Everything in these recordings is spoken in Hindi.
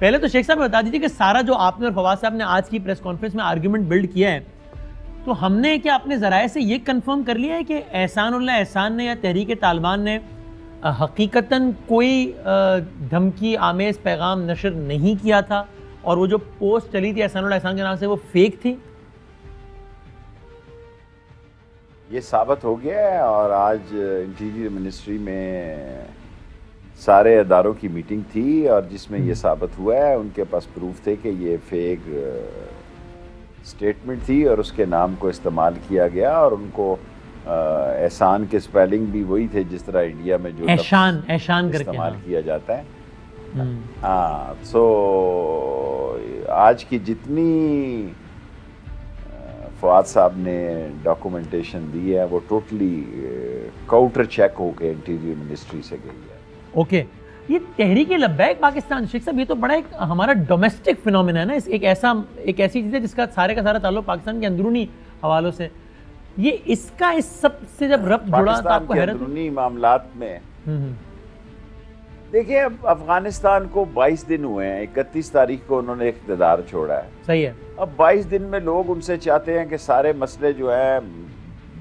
पहले तो शेख साहब बता दीजिए कि सारा जो आपने और फवाद साहब ने आज की प्रेस कॉन्फ्रेंस में आर्ग्यूमेंट बिल्ड किया है, तो हमने क्या अपने ज़राए से ये कंफर्म कर लिया है कि एहसानुल्लाह एहसान ने या तहरीक तालिबान ने हकीकतन कोई धमकी आमेज पैगाम नशर नहीं किया था और वो जो पोस्ट चली थी एहसानुल्लाह एहसान के नाम से वो फेक थी? ये साबित हो गया है और आज इंटीरियर मिनिस्ट्री में सारे अदारों की मीटिंग थी और जिसमें ये साबित हुआ है, उनके पास प्रूफ थे कि ये फेक स्टेटमेंट थी और उसके नाम को इस्तेमाल किया गया और उनको एहसान के स्पेलिंग भी वही थे जिस तरह इंडिया में जो एहसान करके इस्तेमाल किया जाता है। हाँ, सो आज की जितनी फवाद साहब ने डॉक्यूमेंटेशन दी है वो टोटली काउंटर चेक होकर इंटीरियर मिनिस्ट्री से गई है। ओके, ये तहरीक लब्बैक पाकिस्तान, शेख साहब ये तो बड़ा एक हमारा डोमेस्टिक फिनोमेना है ना, एक ऐसी चीज़ है जिसका सारे का सारा ताल्लुक पाकिस्तान के अंदरूनी हवालों से। ये इसका इस सब से जब रब्त जुड़ा तो आपको हैरत अंदरूनी मामलात में देखिए, अब अफगानिस्तान को 22 दिन हुए हैं, 31 तारीख को उन्होंने इख्तियार छोड़ा है। सही है। अब 22 दिन में लोग उनसे चाहते हैं कि सारे मसले जो है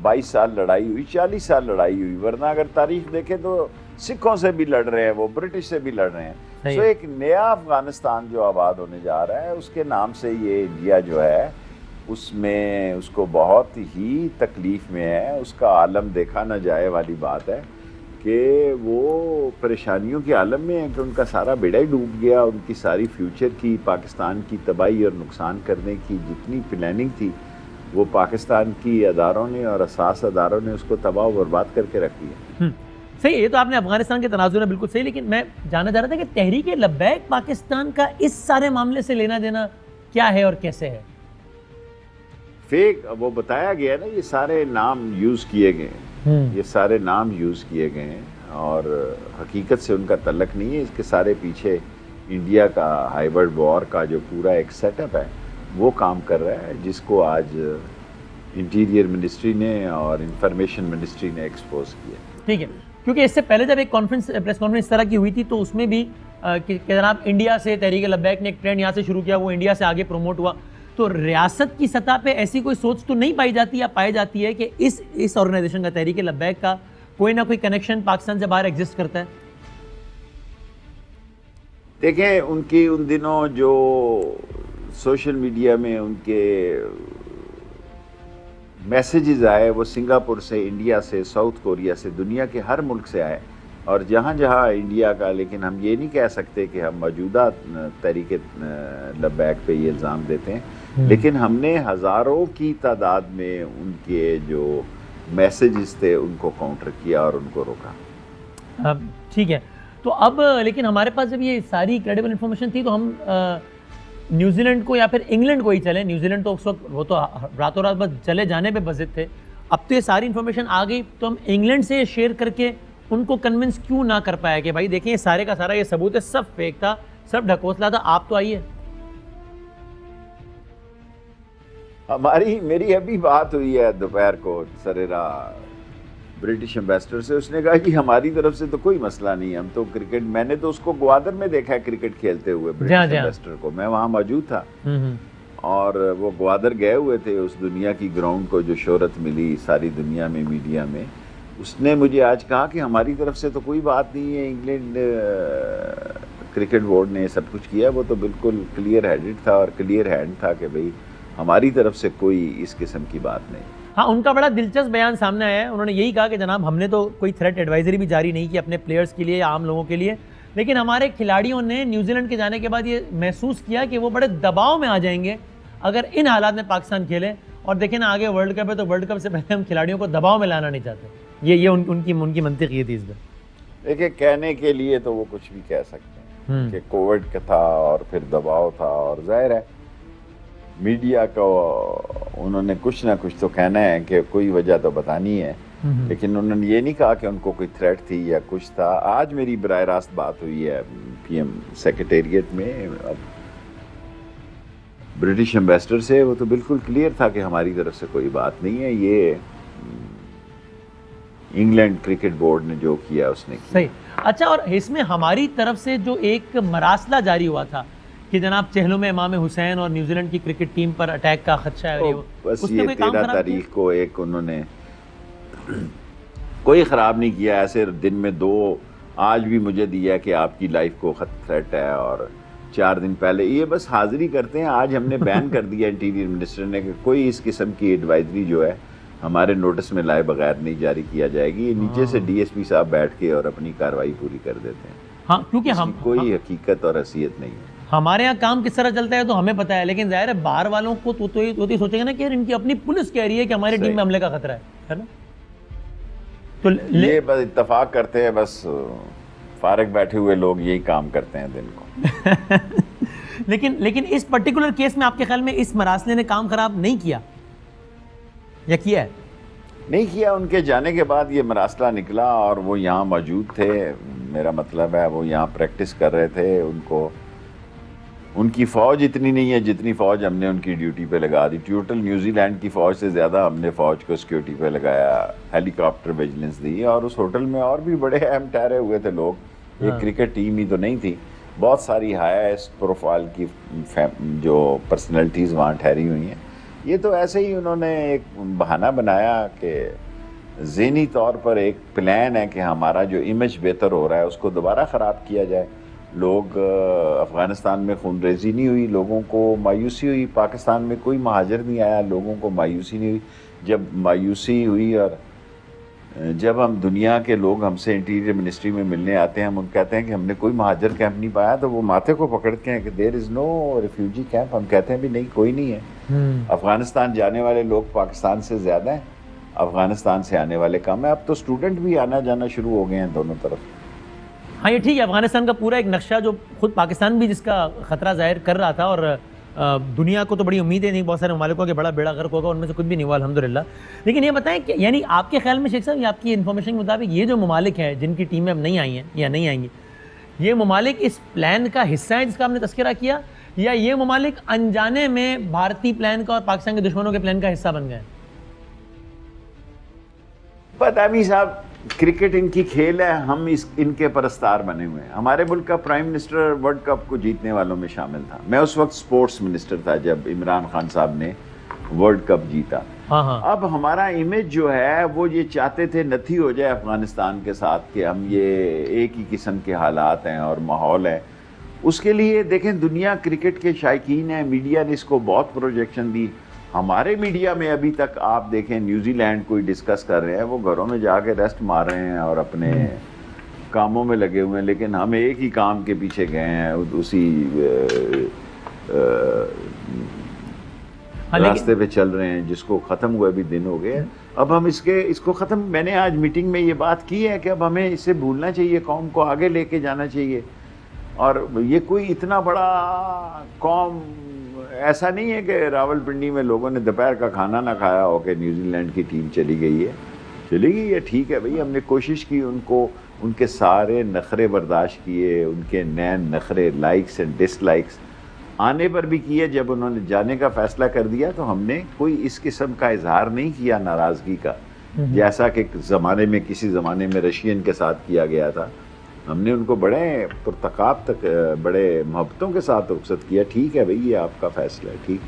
22 साल लड़ाई हुई, 40 साल लड़ाई हुई, वरना अगर तारीख देखें तो सिखों से भी लड़ रहे हैं, वो ब्रिटिश से भी लड़ रहे हैं। तो एक नया अफगानिस्तान जो आबाद होने जा रहा है उसके नाम से ये इंडिया जो है उसमें उसको बहुत ही तकलीफ में है। उसका आलम देखा ना जाए वाली बात है कि वो परेशानियों के आलम में है कि उनका सारा बेड़ा ही डूब गया। उनकी सारी फ्यूचर की पाकिस्तान की तबाही और नुकसान करने की जितनी प्लानिंग थी वो पाकिस्तान की अदारों ने और असास अदारों ने उसको तबाह बर्बाद करके रख दिया। सही, ये तो आपने अफगानिस्तान के तनाजुर में बिल्कुल सही, लेकिन मैं जानना चाह रहा था कि तहरीक लब्बैक पाकिस्तान का इस सारे मामले से लेना देना क्या है और कैसे है? फेक वो बताया गया ना, ये सारे नाम यूज किए गए, ये सारे नाम यूज किए गए हैं और हकीकत से उनका तल्लक नहीं है। इसके सारे पीछे इंडिया का हाइब्रिड वॉर का जो पूरा एक सेटअप है वो काम कर रहा है, जिसको आज इंटीरियर मिनिस्ट्री ने और इंफॉर्मेशन मिनिस्ट्री ने एक्सपोज किया। ठीक है, क्योंकि इससे पहले जब एक प्रेस कॉन्फ्रेंस इस तरह की हुई थी तो उसमें भी कि जनाब इंडिया से तहरीक लब्बैक ने एक ट्रेंड यहाँ से शुरू किया, वो इंडिया से आगे प्रमोट हुआ। तो रियासत की सतह पे ऐसी कोई सोच तो नहीं पाई जाती या पाई जाती है कि इस ऑर्गेनाइजेशन का तहरीक लब्बैक का कोई ना कोई कनेक्शन पाकिस्तान से बाहर एग्जिस्ट करता है? देखें, उनकी उन दिनों जो सोशल मीडिया में उनके मैसेजेस आए वो सिंगापुर से, इंडिया से, साउथ कोरिया से, दुनिया के हर मुल्क से आए और जहाँ जहाँ इंडिया का, लेकिन हम ये नहीं कह सकते कि हम मौजूदा तहरीक लब्बैक पे ये इल्ज़ाम देते हैं, लेकिन हमने हज़ारों की तादाद में उनके जो मैसेजेस थे उनको काउंटर किया और उनको रोका। ठीक है, तो अब लेकिन हमारे पास जब ये सारी क्रेडिबल इन्फॉर्मेशन थी तो हम न्यूजीलैंड को या फिर इंग्लैंड को ही चले। न्यूजीलैंड तो उस वक्त वो तो रातों रात बस चले जाने पे बजित थे। अब तो ये सारी इन्फॉर्मेशन आ गई तो हम इंग्लैंड से शेयर करके उनको कन्विंस क्यों ना कर पाया कि भाई देखिए ये सारे का सारा ये सबूत है, सब फेक था, सब ढकोसला था, आप तो आइए। मेरी अभी बात हुई है दोपहर को सरेरा ब्रिटिश एम्बेसडर से, उसने कहा कि हमारी तरफ से तो कोई मसला नहीं है, हम तो क्रिकेट, मैंने तो उसको ग्वादर में देखा है क्रिकेट खेलते हुए ब्रिटिश एम्बेसडर को, मैं वहाँ मौजूद था और वो ग्वादर गए हुए थे उस दुनिया की ग्राउंड को जो शोहरत मिली सारी दुनिया में मीडिया में। उसने मुझे आज कहा कि हमारी तरफ से तो कोई बात नहीं है, इंग्लैंड क्रिकेट बोर्ड ने सब कुछ किया, वो तो बिल्कुल क्लियर हेडेड था और क्लियर हैंड था कि भाई हमारी तरफ से कोई इस किस्म की बात नहीं। हाँ, उनका बड़ा दिलचस्प बयान सामने आया है। उन्होंने यही कहा कि जनाब हमने तो कोई थ्रेट एडवाइजरी भी जारी नहीं की अपने प्लेयर्स के लिए या आम लोगों के लिए, लेकिन हमारे खिलाड़ियों ने न्यूजीलैंड के जाने के बाद ये महसूस किया कि वो बड़े दबाव में आ जाएंगे अगर इन हालात में पाकिस्तान खेले। और देखें ना, आगे वर्ल्ड कप है तो वर्ल्ड कप से पहले हम खिलाड़ियों को दबाव में लाना नहीं चाहते। ये उनकी मंतिक ये थी इस पर। देखिए, कहने के लिए तो वो कुछ भी कह सकते हैं कि कोविड का था और फिर दबाव था, और जाहिर है मीडिया को उन्होंने कुछ ना कुछ तो कहना है कि कोई वजह तो बतानी है, लेकिन उन्होंने ये नहीं कहा कि उनको कोई थ्रेट थी या कुछ था। आज मेरी बराह रास्त बात हुई है पीएम सेक्रेटेरिएट में अब ब्रिटिश एम्बेसडर से, वो तो बिल्कुल क्लियर था कि हमारी तरफ से कोई बात नहीं है, ये इंग्लैंड क्रिकेट बोर्ड ने जो किया उसने किया। सही। अच्छा, और इसमें हमारी तरफ से जो एक मरासला जारी हुआ था कि जनाब चहलों में इमाम हुसैन और न्यूजीलैंड की क्रिकेट टीम पर अटैक का खदशा है, और बस ये 13 तारीख को एक उन्होंने कोई ख़राब नहीं किया, ऐसे दिन में 2 आज भी मुझे दिया कि आपकी लाइफ को थ्रेट है, और 4 दिन पहले ये बस हाजिरी करते हैं। आज हमने बैन कर दिया इंटीरियर मिनिस्टर ने कि कोई इस किस्म की एडवाइजरी जो है हमारे नोटिस में लाए बगैर नहीं जारी किया जाएगी। ये नीचे से डीएसपी साहब बैठ के और अपनी कार्रवाई पूरी कर देते हैं। हाँ, क्योंकि हम कोई हकीकत और हैसियत नहीं है। हमारे यहाँ काम किस तरह चलता है तो हमें पता है, लेकिन जाहिर है बाहर वालों को तो ये सोचेंगे ना कि यार इनकी अपनी पुलिस कह रही है कि हमारी टीम में हमले का खतरा है ना। तो ये बस इत्तेफाक करते हैं, बस फारग बैठे हुए लोग यही काम करते हैं दिन को। लेकिन इस पर्टिकुलर केस में आपके ख्याल में इस मरासले ने काम खराब नहीं किया या किया है? नहीं किया। उनके जाने के बाद ये मरासला निकला और वो यहाँ मौजूद थे। मेरा मतलब है वो यहाँ प्रैक्टिस कर रहे थे। उनकी फ़ौज इतनी नहीं है जितनी फ़ौज हमने उनकी ड्यूटी पे लगा दी। टोटल न्यूजीलैंड की फ़ौज से ज़्यादा हमने फ़ौज को सिक्योरिटी पे लगाया, हेलीकॉप्टर विजिलेंस दी, और उस होटल में और भी बड़े अहम ठहरे हुए थे लोग। एक क्रिकेट टीम ही तो नहीं थी, बहुत सारी हाईएस्ट प्रोफाइल की जो पर्सनैलिटीज़ वहाँ ठहरी हुई हैं। ये तो ऐसे ही उन्होंने एक बहाना बनाया कि ज़हनी तौर पर एक प्लान है कि हमारा जो इमेज बेहतर हो रहा है उसको दोबारा ख़राब किया जाए। लोग अफ़गानिस्तान में खूनरेज़ी नहीं हुई, लोगों को मायूसी हुई। पाकिस्तान में कोई महाजर नहीं आया, लोगों को मायूसी नहीं हुई। जब मायूसी हुई और जब हम दुनिया के लोग हमसे इंटीरियर मिनिस्ट्री में मिलने आते हैं, हम उन कहते हैं कि हमने कोई महाजर कैंप नहीं पाया, तो वो माथे को पकड़ते हैं कि there is no refugee camp. हम कहते हैं भी नहीं, कोई नहीं है। अफ़गानिस्तान जाने वाले लोग पाकिस्तान से ज़्यादा हैं, अफ़गानिस्तान से आने वाले कम है। अब तो स्टूडेंट भी आना जाना शुरू हो गए हैं दोनों तरफ। हाँ, ये ठीक है। अफगानिस्तान का पूरा एक नक्शा जो खुद पाकिस्तान भी जिसका ख़तरा जाहिर कर रहा था, और दुनिया को तो बड़ी उम्मीदें नहीं, बहुत सारे ममालिकों के बड़ा बेड़ा गर्क होगा, उनमें से कुछ भी नहीं हुआ अल्हम्दुलिल्लाह। लेकिन ये बताएं कि यानी आपके ख्याल में शेख साहब, ये आपकी इन्फॉर्मेशन के मुताबिक ये जो ममालिक हैं जिनकी टीमें अब नहीं आई हैं या नहीं आएंगी, ये ममालिक इस प्लान का हिस्सा है जिसका आपने तस्करा किया, या ये ममालिक अनजाने में भारतीय प्लान का और पाकिस्तान के दुश्मनों के प्लान का हिस्सा बन गए? पतामी साहब, क्रिकेट इनकी खेल है, हम इनके परस्तार बने हुए हैं। हमारे मुल्क का प्राइम मिनिस्टर वर्ल्ड कप को जीतने वालों में शामिल था। मैं उस वक्त स्पोर्ट्स मिनिस्टर था जब इमरान खान साहब ने वर्ल्ड कप जीता। हाँ। अब हमारा इमेज जो है वो ये चाहते थे नथी हो जाए अफगानिस्तान के साथ कि हम ये एक ही किस्म के हालात हैं और माहौल है। उसके लिए देखें, दुनिया क्रिकेट के शायकीन है, मीडिया ने इसको बहुत प्रोजेक्शन दी। हमारे मीडिया में अभी तक आप देखें न्यूजीलैंड कोई डिस्कस कर रहे हैं, वो घरों में जाके रेस्ट मार रहे हैं और अपने कामों में लगे हुए हैं, लेकिन हम एक ही काम के पीछे गए हैं, उसी रास्ते पे चल रहे हैं जिसको ख़त्म हुए भी दिन हो गए। अब हम इसको ख़त्म, मैंने आज मीटिंग में ये बात की है कि अब हमें इसे भूलना चाहिए, कौम को आगे लेके जाना चाहिए। और ये कोई इतना बड़ा कौम ऐसा नहीं है कि रावलपिंडी में लोगों ने दोपहर का खाना ना खाया हो कि न्यूजीलैंड की टीम चली गई है, ठीक है भाई। हमने कोशिश की, उनको उनके सारे नखरे बर्दाश्त किए, उनके नए नखरे, लाइक्स एंड डिसलाइक्स आने पर भी किए। जब उन्होंने जाने का फैसला कर दिया तो हमने कोई इस किस्म का इजहार नहीं किया नाराज़गी का, जैसा कि ज़माने में किसी ज़माने में रशियन के साथ किया गया था। हमने उनको बड़े पुरतकाब तक बड़े मोहब्बतों के साथ रुखसत किया। ठीक है भाई, ये आपका फैसला है, ठीक।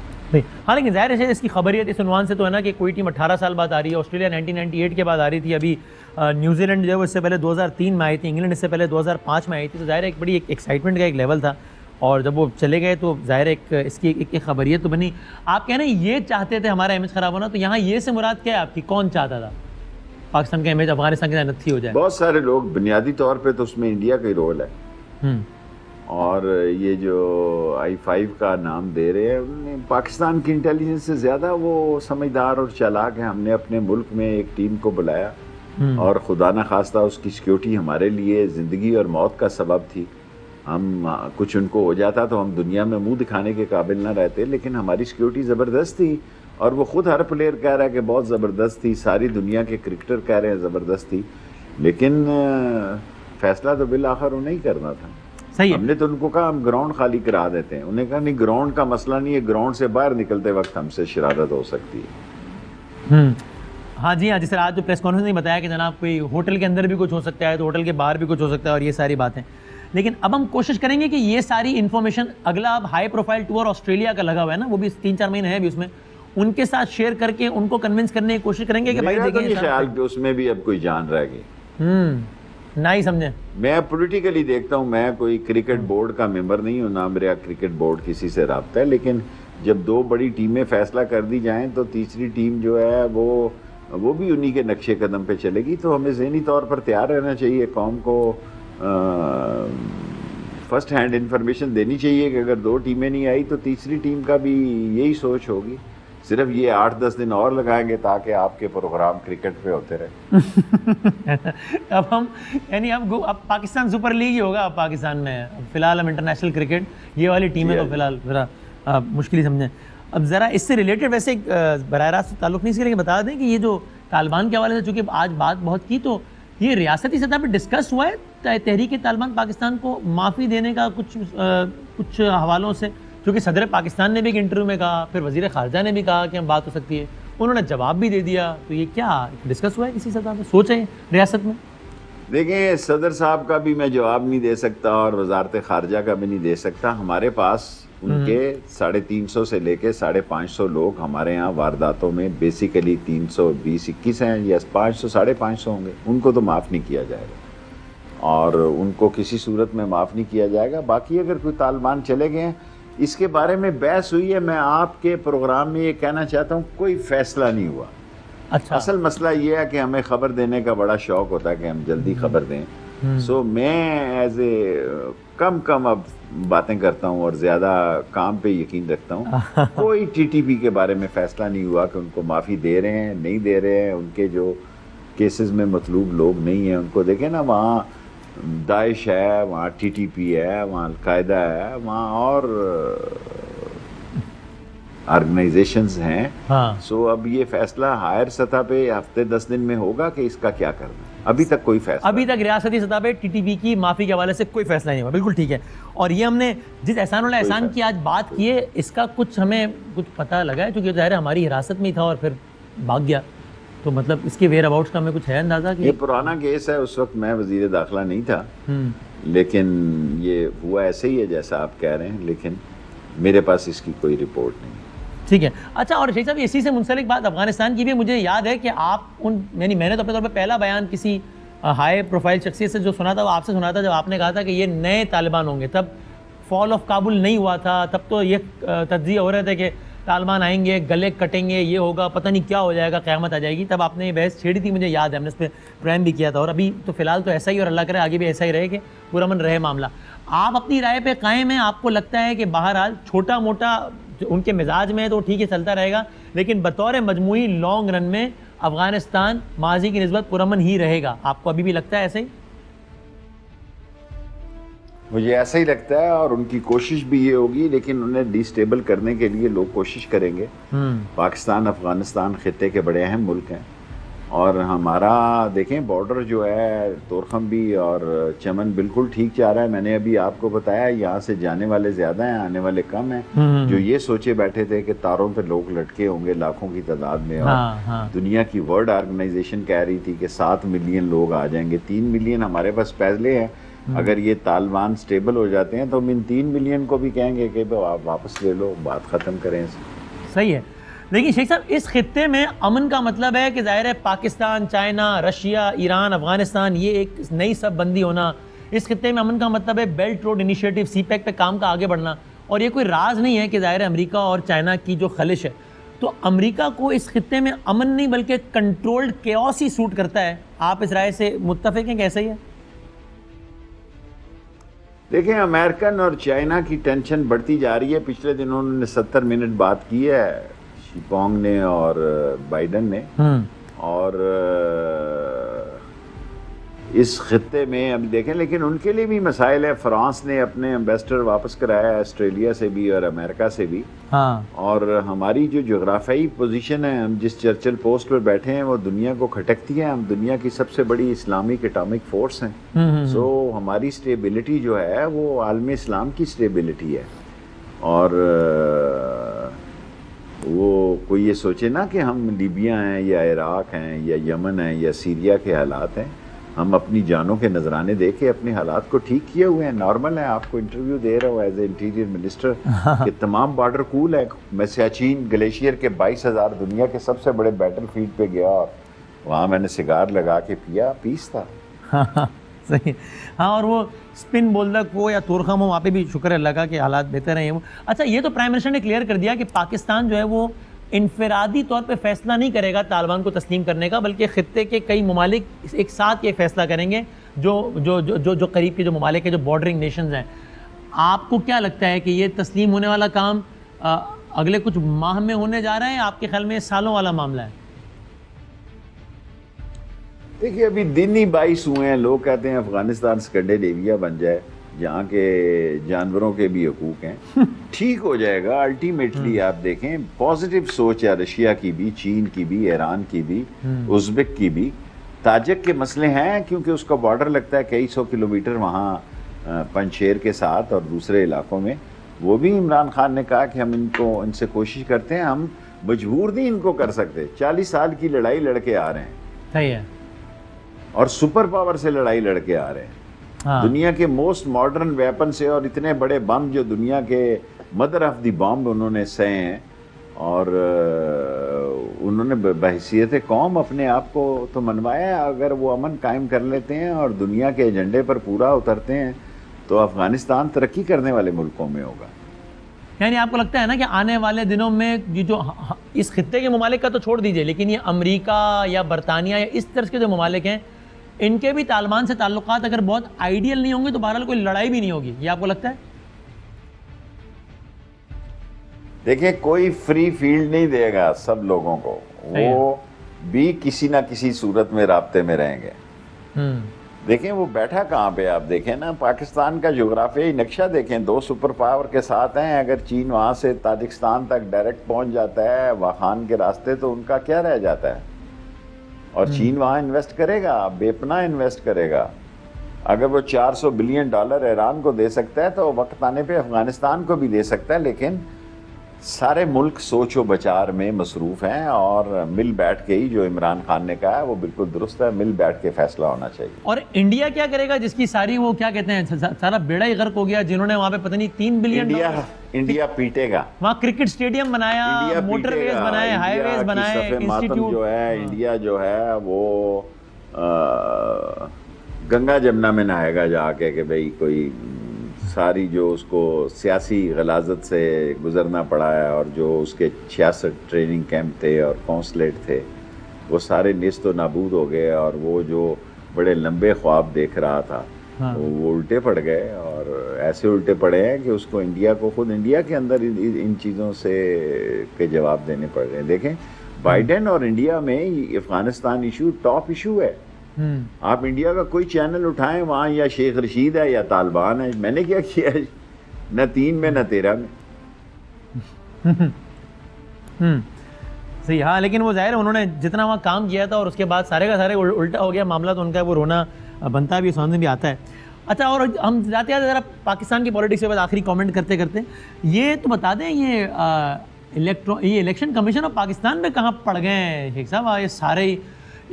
हाँ, लेकिन ज़ाहिर है इसकी खबरियत इस उन्वान से तो है ना कि कोई टीम 18 साल बाद आ रही है। ऑस्ट्रेलिया 1998 के बाद आ रही थी, अभी न्यूजीलैंड जो है इससे पहले 2003 में आई थी, इंग्लैंड इससे पहले 2005 में आई थी। तो ज़ाहिर है एक बड़ी एक्साइटमेंट का एक लेवल था, और जब वो चले गए तो ज़ाहिर एक इसकी एक खबरियत तो बनी। आप कह रहे हैं ये चाहते थे हमारा इमेज ख़राब होना, तो यहाँ ये से मुराद क्या है आपकी? कौन चाहता था पाकिस्तान का इमेज अफगानिस्तान के साथ नथी हो जाए? बहुत सारे लोग, बुनियादी तौर पे तो उसमें इंडिया का ही रोल है। और ये जो I5 का नाम दे रहे हैं, उन्होंने पाकिस्तान की इंटेलिजेंस से ज़्यादा वो समझदार और चालाक है। हमने अपने मुल्क में एक टीम को बुलाया और खुदा न खास्ता उसकी सिक्योरिटी हमारे लिए ज़िंदगी और मौत का सबब थी। हम कुछ उनको हो जाता तो हम दुनिया में मुंह दिखाने के काबिल ना रहते, लेकिन हमारी सिक्योरिटी ज़बरदस्त थी। और वो ख़ुद हर प्लेयर कह रहा है कि बहुत ज़बरदस्त थी, सारी दुनिया के क्रिकेटर कह रहे हैं ज़बरदस्त थी, लेकिन फ़ैसला तो बिल आखिर उन्हें ही करना था। सही है। हमने तो उनको कहा हम ग्राउंड खाली करा देते हैं, उन्हें कहा नहीं, ग्राउंड का मसला नहीं है, ग्राउंड से बाहर निकलते वक्त हमसे शरारत हो सकती है। हाँ जी, हाँ, जिस तरह आज जो प्रेस कॉन्फ्रेंस में बताया कि जनाब कोई होटल के अंदर भी कुछ हो सकता है तो होटल के बाहर भी कुछ हो सकता है, और ये सारी बातें। लेकिन अब हम कोशिश करेंगे कि ये सारी इन्फॉर्मेशन, अगला अब हाई प्रोफाइल टूर ऑस्ट्रेलिया का लगा हुआ है ना, वो भी 3-4 महीने है भी उसमें, उनके साथ शेयर करके उनको कन्विंस करने की कोशिश करेंगे कि भाई देखिए ख्याल कि उसमें भी अब कोई जान रह गई। नहीं समझे। मैं पॉलिटिकली देखता हूँ, मैं कोई क्रिकेट बोर्ड का मेंबर नहीं हूँ, ना मेरा क्रिकेट बोर्ड किसी से रब्ता है, लेकिन जब दो बड़ी टीमें फैसला कर दी जाएं तो तीसरी टीम जो है वो भी उन्हीं के नक्शे कदम पे चलेगी। तो हमें ज़हनी तौर पर तैयार रहना चाहिए, कौम को फर्स्ट हैंड इंफॉर्मेशन देनी चाहिए कि अगर दो टीमें नहीं आई तो तीसरी टीम का भी यही सोच होगी। सिर्फ ये 8-10 दिन और लगाएंगे ताकि आपके प्रोग्राम क्रिकेट पे होते रहे। अब हम यानी अब पाकिस्तान सुपर लीग ही होगा अब पाकिस्तान में, फिलहाल हम इंटरनेशनल क्रिकेट ये वाली टीमें तो फिलहाल ज़रा मुश्किल ही समझें। अब ज़रा इससे रिलेटेड वैसे बराह रास्त ताल्लुक़ नहीं, इसके लेकिन बता दें कि ये जो तालिबान के हवाले से चूँकि आज बात बहुत की, तो ये रियासती सतह पर डिस्कस हुआ है तहरीक तालिबान पाकिस्तान को माफ़ी देने का कुछ हवालों से, क्योंकि सदर पाकिस्तान ने भी एक इंटरव्यू में कहा, फिर वज़ीर ख़ारजा ने भी कहा कि हम बात हो सकती है, उन्होंने जवाब भी दे दिया। तो ये क्या डिस्कस हुआ है किसी सतह पर, सोचें रियासत में? देखें, सदर साहब का भी मैं जवाब नहीं दे सकता और वजारत ख़ारजा का भी नहीं दे सकता। हमारे पास उनके 350 से लेके 550 लोग हमारे यहाँ वारदातों में बेसिकली 320-21 हैं या 500-550 होंगे, उनको तो माफ़ नहीं किया जाएगा और उनको किसी सूरत में माफ़ नहीं किया जाएगा। बाकी अगर कोई तालिबान चले गए हैं, इसके बारे में बहस हुई है, मैं आपके प्रोग्राम में ये कहना चाहता हूँ कोई फैसला नहीं हुआ। अच्छा। असल मसला ये है कि हमें खबर देने का बड़ा शौक होता है कि हम जल्दी खबर दें। सो मैं एज ए कम अब बातें करता हूँ और ज़्यादा काम पे यकीन रखता हूँ। कोई टीटीपी के बारे में फैसला नहीं हुआ कि उनको माफ़ी दे रहे हैं नहीं दे रहे हैं। उनके जो केसेस में मतलूब लोग नहीं हैं उनको देखें ना, वहाँ दाइश है, वहाँ टीटीपी है, वहाँ अलकायदा है, वहाँ और ऑर्गेनाइजेशंस हैं। हाँ। सो अब ये फैसला हायर सतह पे हफ्ते 10 दिन में होगा कि इसका क्या करना है। अभी तक कोई फैसला, अभी तक रियासती सतह पे टीटीपी की माफ़ी के हवाले से कोई फैसला नहीं हुआ। बिल्कुल ठीक है। और ये हमने जिस एहसान की आज बात की है, इसका कुछ हमें कुछ पता लगा है, क्योंकि ज़ाहिर हमारी हिरासत में ही था और फिर भाग गया, तो मतलब इसके वेयर अबाउट्स का हमें कुछ है अंदाज़ा कि ये पुराना केस है। उस वक्त मैं वज़ीर दाखिला नहीं था, लेकिन ये हुआ ऐसे ही है जैसा आप कह रहे हैं, लेकिन मेरे पास इसकी कोई रिपोर्ट नहीं। ठीक है। अच्छा, और शेख साहब इसी से मुंसलिक बात अफगानिस्तान की भी मुझे याद है कि आप मैंने तो अपने तौर पर पहला बयान किसी हाई प्रोफाइल शख्सियत से जो सुना था वो आपसे सुना था, जब आपने कहा था कि ये नए तालिबान होंगे। तब फॉल ऑफ काबुल नहीं हुआ था, तब तो ये तज्जिया हो रहे थे कि तालिबान आएंगे, गले कटेंगे, ये होगा, पता नहीं क्या हो जाएगा, क़यामत आ जाएगी। तब आपने ये बहस छेड़ी थी, मुझे याद है, हमने इस पर प्रेम भी किया था। और अभी तो फ़िलहाल तो ऐसा ही, और अल्लाह करे आगे भी ऐसा ही रहे कि पूरा मन रहे मामला। आप अपनी राय पे कायम हैं? आपको लगता है कि बहरहाल छोटा मोटा उनके मिजाज में तो ठीक है चलता रहेगा, लेकिन बतौर मजमूई लॉन्ग रन में अफगानिस्तान माजी की निस्बत पुरअमन ही रहेगा? आपको अभी भी लगता है ऐसे ही? मुझे ऐसा ही लगता है, और उनकी कोशिश भी ये होगी, लेकिन उन्हें डिस्टेबल करने के लिए लोग कोशिश करेंगे। पाकिस्तान अफगानिस्तान खित्ते के बड़े अहम मुल्क हैं, और हमारा देखें बॉर्डर जो है तोरखम भी और चमन बिल्कुल ठीक जा रहा है। मैंने अभी आपको बताया यहाँ से जाने वाले ज़्यादा हैं, आने वाले कम हैं। जो ये सोचे बैठे थे कि तारों पे लोग लटके होंगे लाखों की तादाद में, और दुनिया की वर्ल्ड ऑर्गेनाइजेशन कह रही थी कि 7 मिलियन लोग आ जाएंगे। 3 मिलियन हमारे पास पहले हैं। अगर ये तालिबान स्टेबल हो जाते हैं तो हम इन 3 मिलियन को भी कहेंगे कि आप वापस ले लो, बात ख़त्म करें। सही है। लेकिन शेख साहब, इस खित्ते में अमन का मतलब है कि ज़ाहिर है Pakistan, China, Russia, Iran, Afghanistan, ये एक नई सब बंदी होना। इस खित्ते में अमन का मतलब है बेल्ट रोड इनिशिएटिव, सीपैक पे काम का आगे बढ़ना। और ये कोई राज नहीं है कि ज़ाहिर है अमेरिका और चाइना की जो खलिश है, तो अमेरिका को इस खित्ते में अमन नहीं बल्कि कंट्रोल्ड केओस ही सूट करता है। आप इस राय से मुत्तफिक हैं? कैसे ही है? देखें, अमेरिकन और चाइना की टेंशन बढ़ती जा रही है। पिछले दिनों उन्होंने 70 मिनट बात की है, शिपोंग ने और बाइडन ने, और इस खित्ते में अभी देखें, लेकिन उनके लिए भी मसाइल है। फ्रांस ने अपने एम्बेसडर वापस कराया है, ऑस्ट्रेलिया से भी और अमेरिका से भी। और हमारी जो जोग्राफियाई पोजीशन है, हम जिस चर्चिल पोस्ट पर बैठे हैं, वो दुनिया को खटकती है। हम दुनिया की सबसे बड़ी इस्लामिक एटॉमिक फोर्स हैं। सो हमारी स्टेबिलिटी जो है वो आलम इस्लाम की स्टेबिलिटी है। और वो कोई ये सोचे ना कि हम लीबिया हैं या इराक हैं या यमन हैं या सीरिया के हालात हैं। हम अपनी जानों के नजराने दे के अपने हालात को ठीक किए हुए हैं। नॉर्मल है, आपको इंटरव्यू दे रहा हूँ एज ए इंटीरियर मिनिस्टर कि तमाम बॉर्डर कूल है। मैं सियाचिन ग्लेशियर के 22,000 दुनिया के सबसे बड़े बैटल फील्ड पे गया और वहाँ मैंने सिगार लगा के पिया, पीस था। सही। हाँ, और वो स्पिन बोल्डक हो या तुरखम हो, वहाँ पे भी शुक्र है अल्लाह का कि हालात बेहतर हैं। अच्छा, ये तो प्राइम मिनिस्टर ने क्लियर कर दिया कि पाकिस्तान जो है वो इनफरादी तौर पे फैसला नहीं करेगा तालिबान को तस्लीम करने का, बल्कि ख़ित्ते के कई ममालिक एक साथ ये फैसला करेंगे, जो करीब के जो ममालिक है, जो बॉर्डरिंग नेशंस हैं। आपको क्या लगता है कि ये तस्लीम होने वाला काम अगले कुछ माह में होने जा रहा है, आपके ख्याल में सालों वाला मामला है? देखिए, अभी दिन ही 22 हुए हैं। लोग कहते हैं अफगानिस्तान स्कैंडिनेविया बन जाए, जहाँ के जानवरों के भी हकूक हैं। ठीक हो जाएगा अल्टीमेटली। आप देखें, पॉजिटिव सोच है रशिया की भी, चीन की भी, ईरान की भी, उज़्बेक की भी। ताजिक के मसले हैं क्योंकि उसका बॉर्डर लगता है कई 100 किलोमीटर वहाँ पंजशेर के साथ और दूसरे इलाकों में। वो भी इमरान खान ने कहा कि हम इनसे कोशिश करते हैं, हम मजबूर नहीं इनको कर सकते। 40 साल की लड़ाई लड़के आ रहे हैं। सही है। और सुपर पावर से लड़ाई लड़के आ रहे हैं। हाँ। दुनिया के मोस्ट मॉडर्न वेपन से, और इतने बड़े बम जो दुनिया के मदर ऑफ द बम उन्होंने सहे हैं। और उन्होंने बहैसियत कौम अपने आप को तो मनवाया है। अगर वो अमन कायम कर लेते हैं और दुनिया के एजेंडे पर पूरा उतरते हैं तो अफगानिस्तान तरक्की करने वाले मुल्कों में होगा। यानी आपको लगता है ना कि आने वाले दिनों में ये जो इस खित्ते के ममालिक का तो छोड़ दीजिए, लेकिन ये अमेरिका या बरतानिया या इस तरह के जो ममालिक हैं, इनके भी तालिबान से ताल्लुकात अगर बहुत आइडियल नहीं होंगे तो बहरहाल कोई लड़ाई भी नहीं होगी, ये आपको लगता है? देखिए, कोई फ्री फील्ड नहीं देगा सब लोगों को, वो भी किसी ना किसी सूरत में राब्ते में रहेंगे। देखें वो बैठा कहाँ पे, आप देखें ना, पाकिस्तान का जोग्राफियाई नक्शा देखें, 2 सुपर पावर के साथ हैं। अगर चीन वहाँ से ताजिकिस्तान तक डायरेक्ट पहुँच जाता है वाखान के रास्ते, तो उनका क्या रह जाता है? और चीन वहाँ इन्वेस्ट करेगा, बेपनाह इन्वेस्ट करेगा। अगर वो $400 बिलियन ईरान को दे सकता है तो वक्त आने पे अफगानिस्तान को भी दे सकता है। लेकिन सारे मुल्क सोचो बचार में मसरूफ हैं, और मिल बैठ के ही, जो इमरान खान ने कहा है वो बिल्कुल दुरुस्त है, मिल बैठ के फैसला होना चाहिए। और इंडिया क्या करेगा जिसकी सारी वो क्या कहते हैं, सारा बेड़ा ही गर्क हो गया, जिन्होंने वहाँ पे पता नहीं $3 बिलियन इंडिया पीटेगा। वहाँ क्रिकेट स्टेडियम बनाया, मोटरवेज बनाए, हाईवेज बनाए, इंस्टीट्यूट। जो है इंडिया जो है वो गंगा जमुना में नहाएगा जाके कि भाई कोई सारी जो उसको सियासी गलाजत से गुजरना पड़ा है, और जो उसके 66 ट्रेनिंग कैंप थे और कौंसलेट थे, वो सारे निस्त नाबूद हो गए। और वो जो बड़े लंबे ख्वाब देख रहा था, हाँ। वो उल्टे पड़ गए, और ऐसे उल्टे पड़े हैं कि उसको इंडिया को, खुद इंडिया के अंदर इन चीज़ों से के जवाब देने पड़ रहे हैं। देखें, बाइडेन और इंडिया में अफगानिस्तान इशू टॉप इशू है। आप इंडिया का कोई चैनल उठाएं, वहाँ या शेख रशीद है या तालिबान है। मैंने क्या किया है? न 3 में न 13 में। सही। हाँ, लेकिन वो जाहिर है उन्होंने जितना वहाँ काम किया था और उसके बाद सारे का सारे उल्टा हो गया मामला, तो उनका वो रोना बनता भी, समझ में भी आता है। अच्छा, और हम जाते जाते ज़रा पाकिस्तान की पॉलिटिक्स के बाद आखिरी कमेंट करते करते ये तो बता दें, ये इलेक्शन कमीशन ऑफ पाकिस्तान में कहाँ पड़ गए हैं शेख साहब? ये सारे,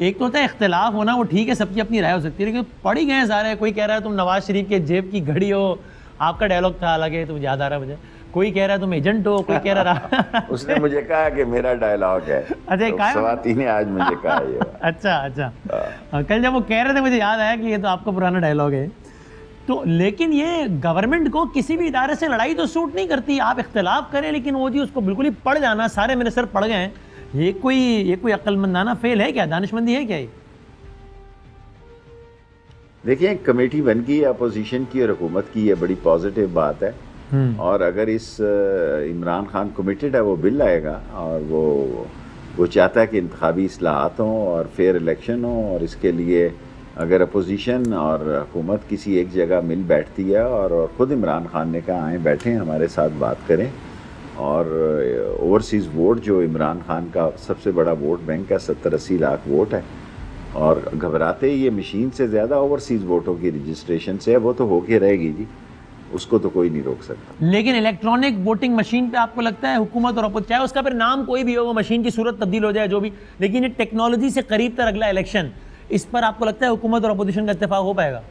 एक तो होता है इख्तिलाफ होना, वो ठीक है, सबकी अपनी राय हो सकती है, लेकिन पड़ ही गए हैं सारे। कोई कह रहा है तुम नवाज शरीफ के जेब की घड़ी हो, आपका डायलॉग था अलग, तो याद आ रहा है मुझे। कोई कह रहा है तुम एजेंट हो, कोई कह रहा उसने मुझे कहा कि मेरा डायलॉग है। अच्छा, तो स्वाति ने आज मुझे कहा ये। अच्छा, कल जब वो कह रहे थे मुझे याद आया कि ये तो आपका पुराना डायलॉग है। तो लेकिन ये गवर्नमेंट को किसी भी इदारे से लड़ाई तो सूट नहीं करती। आप इख्तिलाफ करें, लेकिन वो जी उसको बिल्कुल ही पड़ जाना, सारे मेरे सर पड़ गए हैं, ये कोई अक्लमंदाना फेल है क्या? दानिशमंदी है क्या ये? देखिए, कमेटी बन गई है अपोजिशन की और हुकूमत की, ये बड़ी पॉजिटिव बात है। और अगर इस इमरान खान कमिटेड है, वो बिल आएगा, और वो चाहता है कि इंतखाबी इस्लाहात हों और फेयर इलेक्शन हो। और इसके लिए अगर अपोजिशन और हुकूमत किसी एक जगह मिल बैठती है, और ख़ुद इमरान खान ने कहा आएँ बैठें हमारे साथ बात करें, और ओवरसीज़ वोट जो इमरान खान का सबसे बड़ा वोट बैंक है, 70-80 लाख वोट है, और घबराते ही ये मशीन से ज़्यादा ओवरसीज़ वोटों की रजिस्ट्रेशन से है, वो तो होके रहेगी जी, उसको तो कोई नहीं रोक सकता। लेकिन इलेक्ट्रॉनिक वोटिंग मशीन पे आपको लगता है हुकूमत और अपोजिशन, चाहे उसका फिर नाम कोई भी हो, वो मशीन की सूरत तब्दील हो जाए जो भी, लेकिन ये टेक्नोलॉजी से करीब तर अगला इलेक्शन, इस पर आपको लगता है हुकूमत और अपोजिशन का इत्तेफाक हो पाएगा?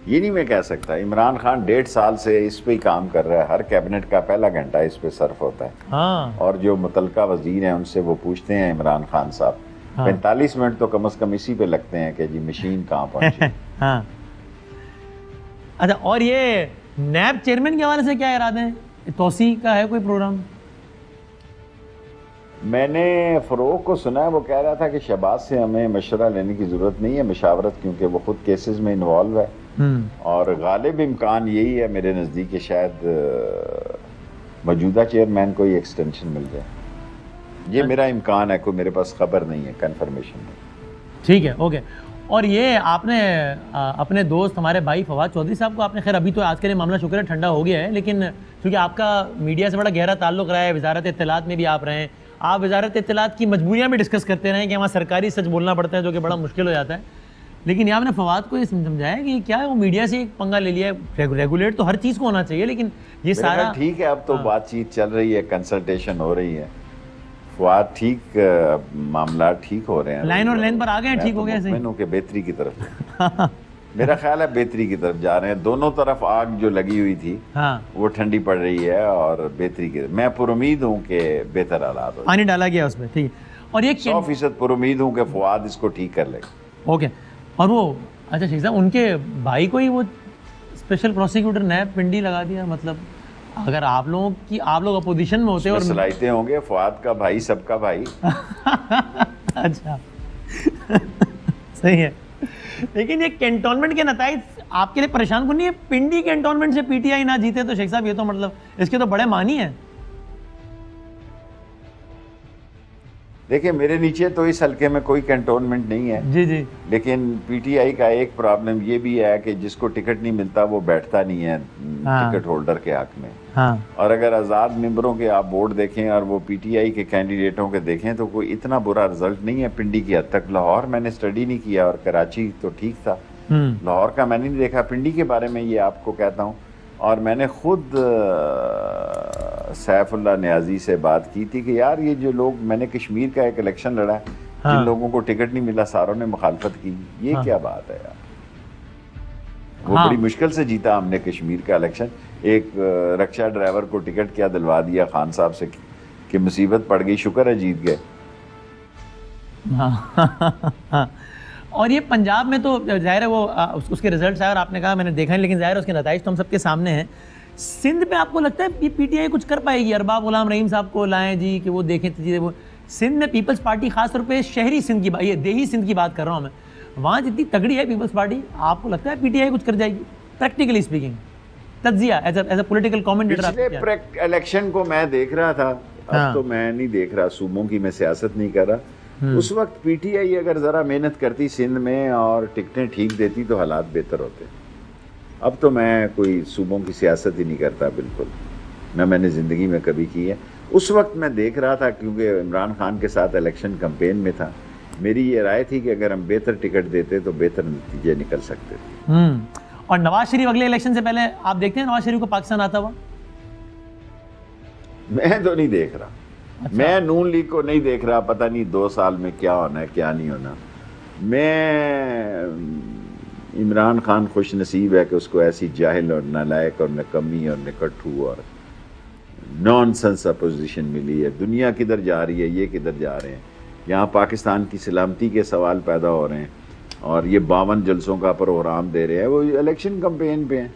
ये नहीं मैं कह सकता। इमरान खान 1.5 साल से इस पे ही काम कर रहा है, हर कैबिनेट का पहला घंटा इस पे सर्फ होता है। हाँ। और जो मुतलका वजीर हैं उनसे वो पूछते हैं इमरान खान साहब, 45 मिनट तो कम से कम इसी पे लगते हैं कि जी मशीन कहाँ पहुंची। हाँ। अच्छा, और ये नैब चेयरमैन के हवाले से क्या इरादे हैं? तोसी का है कोई प्रोग्राम? मैंने फरोख को सुना है, वो कह रहा था कि शहबाज से हमें मशवरा लेने की ज़रूरत नहीं है, मशावरत, क्योंकि वो खुद केसेस में इन्वॉल्व है। और गालिब इम्कान यही है मेरे नज़दीक कि शायद मौजूदा चेयरमैन को ही एक्सटेंशन मिल जाए। ये मेरा इम्कान है, कोई मेरे पास खबर नहीं है, कंफर्मेशन नहीं। ठीक है, ओके। और ये आपने अपने दोस्त हमारे भाई फवाद चौधरी साहब को आपने, खैर अभी तो आज के लिए मामला शुक्र है ठंडा हो गया है, लेकिन क्योंकि आपका मीडिया से बड़ा गहरा ताल्लुक रहा है, वजारत इत्तलात में भी आप रहे हैं, आप वजारत इत्तलात की मजबूरियाँ भी डिस्कस करते रहे कि हमारा सरकारी सच बोलना पड़ता है, जो कि बड़ा मुश्किल हो जाता है। लेकिन ये आपने फवाद को ये समझाया कि क्या है, वो मीडिया से एक पंगा ले लिया है, रेगुलेट तो हर चीज़ को होना चाहिए, लेकिन ये सारा ठीक है। अब तो बातचीत चल रही है, कंसल्टेशन हो रही है, फवाद ठीक, मामला ठीक हो रहे हैं, लाइन और लाइन पर आ गए हैं, ठीक हो गया सही के बेहतरी की तरफ मेरा ख्याल है बेहतरी की तरफ जा रहे हैं। दोनों तरफ आग जो लगी हुई थी वो ठंडी पड़ रही है और बेहतरी की तरफ मैं पुरुमीद हूँ कि बेहतर हालात हो, पानी डाला गया उसमें। ठीक है, और ये 100% पुरुमीद हूँ कि फवाद इसको ठीक कर लेगा। ओके। और वो अच्छा शेख साहब, उनके भाई को ही वो स्पेशल प्रोसिक्यूटर नैब पिंडी लगा दिया, मतलब अगर आप लोग अपोजिशन में होते और सलाहितें होंगे, फवाद का भाई सबका भाई अच्छा सही है। लेकिन ये कैंटोनमेंट के नताइज आपके लिए परेशान को नहीं है? पिंडी कैंटोनमेंट से पीटीआई ना जीते तो शेख साहब ये तो मतलब इसके तो बड़े मानी है। देखिए मेरे नीचे तो इस हल्के में कोई कैंटोनमेंट नहीं है जी जी, लेकिन पीटीआई का एक प्रॉब्लम ये भी है कि जिसको टिकट नहीं मिलता वो बैठता नहीं है टिकट होल्डर के हक में। और अगर आज़ाद मेंबरों के आप बोर्ड देखें और वो पीटीआई के कैंडिडेटों के देखें तो कोई इतना बुरा रिजल्ट नहीं है पिंडी की हद तक। लाहौर मैंने स्टडी नहीं किया और कराची तो ठीक था, लाहौर का मैंने नहीं देखा। पिंडी के बारे में ये आपको कहता हूँ, और मैंने खुद सैफुल्लाह न्याजी से बात की थी कि यार ये जो लोग, मैंने कश्मीर का एक इलेक्शन लड़ा है, जिन लोगों को टिकट नहीं मिला सारों ने मुखालफत की, ये क्या बात है यार। वो बड़ी मुश्किल से जीता हमने कश्मीर का इलेक्शन। एक रक्षा ड्राइवर को टिकट क्या दिलवा दिया खान साहब से कि मुसीबत पड़ गई, शुक्र है जीत गए। और ये पंजाब में तो जाहिर है वो उसके रिजल्ट्स आए और आपने कहा मैंने देखा है, लेकिन जाहिर है उसके नताइज तो हम सबके सामने हैं। सिंध पे आपको लगता है कि पीटीआई कुछ कर पाएगी? अरबाब गुलाम रहीम साहब को लाएं जी कि वो देखें चीज़ें। वो सिंध में पीपल्स पार्टी खासतौर पे शहरी सिंध की बात, ये देही सिंध की बात कर रहा हूँ मैं, वहाँ जितनी तगड़ी है पीपल्स पार्टी, आपको लगता है पीटीआई कुछ कर जाएगी प्रैक्टिकली स्पीकिंग? तज्जिया एज अ पॉलिटिकल कमेंटेटर। पिछले इलेक्शन को मैं देख रहा था, अब तो मैं नहीं देख रहा, सूबों की मैं सियासत नहीं कर रहा। उस वक्त पीटीआई अगर ज़रा मेहनत करती सिंध में और टिकटें ठीक देती तो हालात बेहतर होते। अब तो मैं कोई सूबों की सियासत ही नहीं करता बिल्कुल, न मैंने ज़िंदगी में कभी की है। उस वक्त मैं देख रहा था क्योंकि इमरान खान के साथ इलेक्शन कैंपेन में था, मेरी ये राय थी कि अगर हम बेहतर टिकट देते तो बेहतर नतीजे निकल सकते थे। और नवाज शरीफ अगले इलेक्शन से पहले आप देखते हैं नवाज शरीफ को पाकिस्तान आता हुआ? मैं तो नहीं देख रहा। अच्छा। मैं नून लीग को नहीं देख रहा, पता नहीं 2 साल में क्या होना है क्या नहीं होना। मैं इमरान खान खुश नसीब है कि उसको ऐसी जाहिल और नालायक और नकम्मी और निकट्ठू और नॉनसेंस अपोजिशन मिली है। दुनिया किधर जा रही है, ये किधर जा रहे हैं। यहाँ पाकिस्तान की सलामती के सवाल पैदा हो रहे हैं और ये 52 जलसों का प्रोग्राम दे रहे हैं, वो इलेक्शन कैंपेन पे हैं।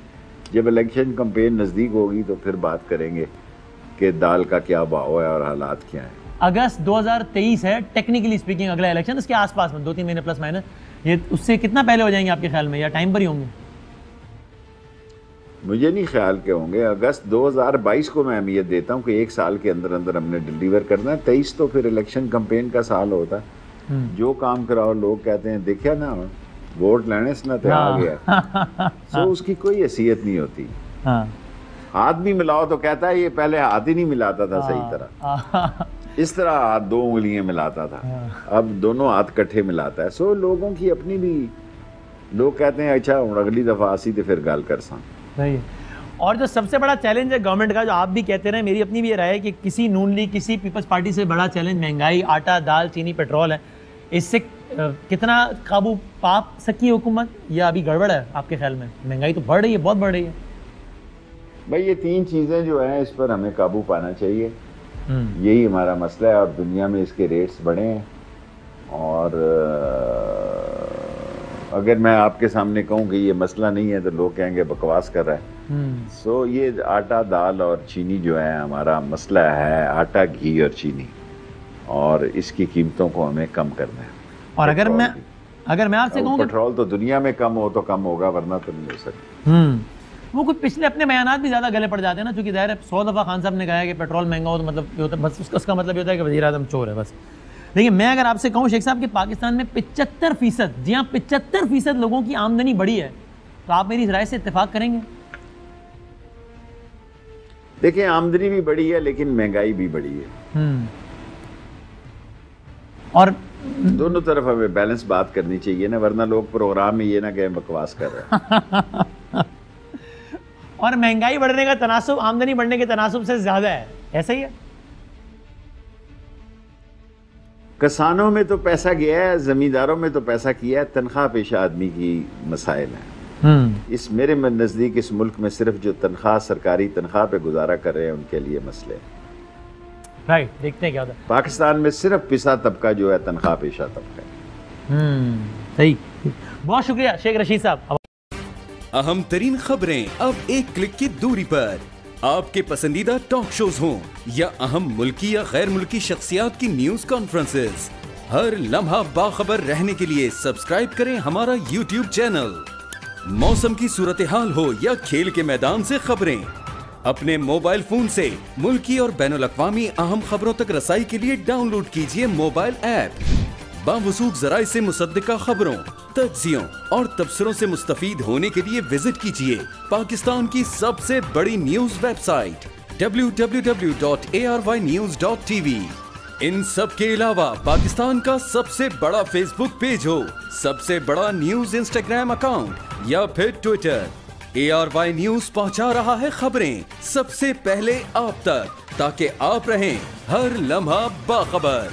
जब इलेक्शन कैंपेन नज़दीक होगी तो फिर बात करेंगे कि दाल का क्या भाव है और हालात क्या हैं। अगस्त 2023 है टेक्निकली स्पीकिंग अगला इलेक्शन, इसके आसपास में 2-3 महीने प्लस माइनस। ये उससे कितना पहले हो जाएंगे आपके ख्याल में, या टाइम पर ही होंगे? मुझे नहीं ख्याल के होंगे। अगस्त 2022 को मैं अहमियत देता हूँ कि 1 साल के अंदर अंदर हमने डिलीवर करना है। 23 तो फिर इलेक्शन कैंपेन का साल होता है। जो काम कराओ लोग कहते हैं देखिए ना वोट लेने से ना तो आ गया। तो उसकी कोई हैसियत नहीं होती। हाथ भी मिलाओ तो कहता है ये पहले हाथ ही नहीं मिलाता था सही तरह, इस तरह हाथ 2 उंगलियां मिलाता था, अब दोनों हाथ इकट्ठे मिलाता है। सो लोगों की अपनी भी, लोग कहते हैं अच्छा अगली दफा आसी तो फिर गाल कर सा। सही है। और जो सबसे बड़ा चैलेंज है गवर्नमेंट का, जो आप भी कहते रहे, मेरी अपनी भी ये राय है कि किसी नून लीग किसी पीपल्स पार्टी से बड़ा चैलेंज महंगाई, आटा दाल चीनी पेट्रोल है। इससे कितना काबू पा सकी हुकूमत, या अभी गड़बड़ है आपके ख्याल में? महंगाई तो बढ़ रही है, बहुत बढ़ रही है। भाई ये 3 चीज़ें जो हैं इस पर हमें काबू पाना चाहिए, यही हमारा मसला है। और दुनिया में इसके रेट्स बढ़े हैं। और अगर मैं आपके सामने कहूँ कि ये मसला नहीं है तो लोग कहेंगे बकवास कर रहा है। सो ये आटा, दाल और चीनी जो है हमारा मसला है, आटा, घी और चीनी, और इसकी कीमतों को हमें कम करना है। और अगर मैं आपसे कहूँ पेट्रोल तो दुनिया में कम हो तो कम होगा, वरना तो नहीं हो सकता। वो कुछ पिछले अपने बयानात भी ज़्यादा गले पड़ जाते हैं ना, क्योंकि ज़ाहिर है 100 दफ़ा खान साहब ने कहा है कि पेट्रोल महंगा हो तो मतलब ये होता है, बस उसका मतलब ये होता है कि वज़ीर आज़म चोर है बस। लेकिन मैं अगर आपसे कहूँ शेख साहब कि पाकिस्तान में 75%, जी हाँ 75% लोगों की आमदनी बढ़ी है, तो आप मेरी इस राय से इत्तेफाक करेंगे? देखिए, आमदनी भी बढ़ी है लेकिन महंगाई भी बढ़ी है, और दोनों तरफ हमें बैलेंस बात करनी चाहिए ना, वरना लोग प्रोग्राम में ये ना कहें बकवास कर रहे हैं। और महंगाई बढ़ने का तनासुब आमदनी बढ़ने के तनासुब से ज्यादा है, ऐसा ही है? किसानों में तो पैसा गया है, जमींदारों में तो पैसा किया है, तनख्वाह पेशा आदमी की मसाइल है। इस मेरे नज़दीक इस मुल्क में सिर्फ जो तनख्वाह, सरकारी तनख्वाह पे गुजारा कर रहे हैं उनके लिए मसले। राइट, देखते हैं क्या होता है। पाकिस्तान में सिर्फ पिसा तबका जो है तनख्वाह पेशा तबका है। सही, बहुत शुक्रिया शेख रशीद साहब। अहम तरीन खबरें अब एक क्लिक की दूरी पर। आपके पसंदीदा टॉक शोज हों या अहम मुल्की या गैर मुल्की शख्सियात की न्यूज कॉन्फ्रेंसेस, हर लम्हा बाखबर रहने के लिए सब्सक्राइब करें हमारा YouTube चैनल। मौसम की सूरत हाल हो या खेल के मैदान से खबरें, अपने मोबाइल फोन से मुल्की और बैनुल अक़वामी अहम खबरों तक रसाई के लिए डाउनलोड कीजिए मोबाइल ऐप। बावसूख ज़राए से मुसद्दिका खबरों, तज्ज़ियों और तबसरों से मुस्तफीद होने के लिए विजिट कीजिए पाकिस्तान की सबसे बड़ी न्यूज वेबसाइट www.arYnews.tv। इन सब के अलावा पाकिस्तान का सबसे बड़ा फेसबुक पेज हो, सबसे बड़ा न्यूज इंस्टाग्राम अकाउंट या फिर ट्विटर, ARY न्यूज पहुंचा रहा है खबरें सबसे पहले आप तक, ताकि आप रहें हर लम्हा बाखबर।